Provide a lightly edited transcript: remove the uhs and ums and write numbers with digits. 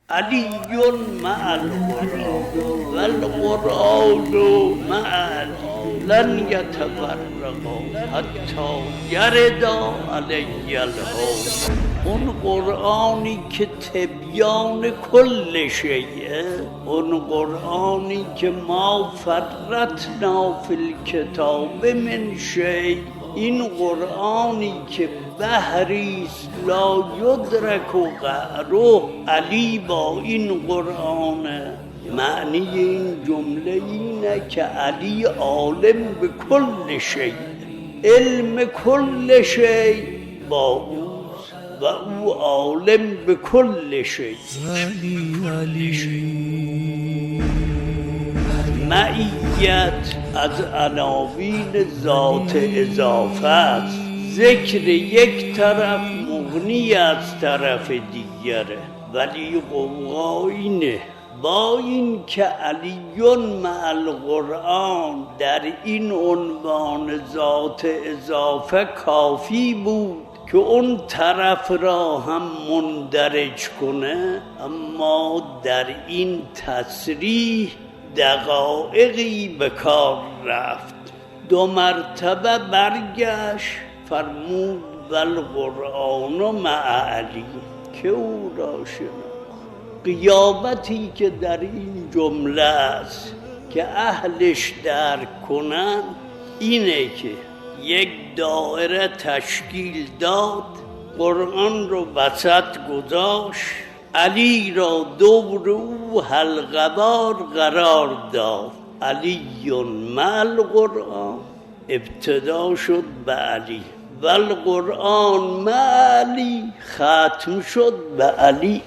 علی مع القرآن و القرآن مع علی لن یتفرقا حتی یردا علی الحوض. اون قرآنی که تبیان کل شیء، اون قرآنی که ما فرطنا فی الکتاب من شیء، این قرآنی که بحریست لا یدرک قعره، علی با این قرآن. معنی این جمله اینه که علی عالم به کل شیء، علم کل شیء با اوست و او عالم به کل شیء. معیت از عناوین ذات اضافه است. ذکر یک طرف مغنی از طرف دیگره، ولی قوقا اینه با این که علی مع القرآن در این عنوان ذات اضافه کافی بود که اون طرف را هم مندرج کنه، اما در این تصریح دقایقی به کار رفت. 2 مرتبه برگشت فرمود و القرآن مع علی که او را شناخت. قیامتی که در این جمله است که اهلش درک کنن اینه که یک دایره تشکیل داد، قرآن رو وسط گذاشت، علی را دور او حلقه‌وار قرار داد. علی مع القرآن ابتدا شد به علی و القرآن مع علی ختم شد به علی.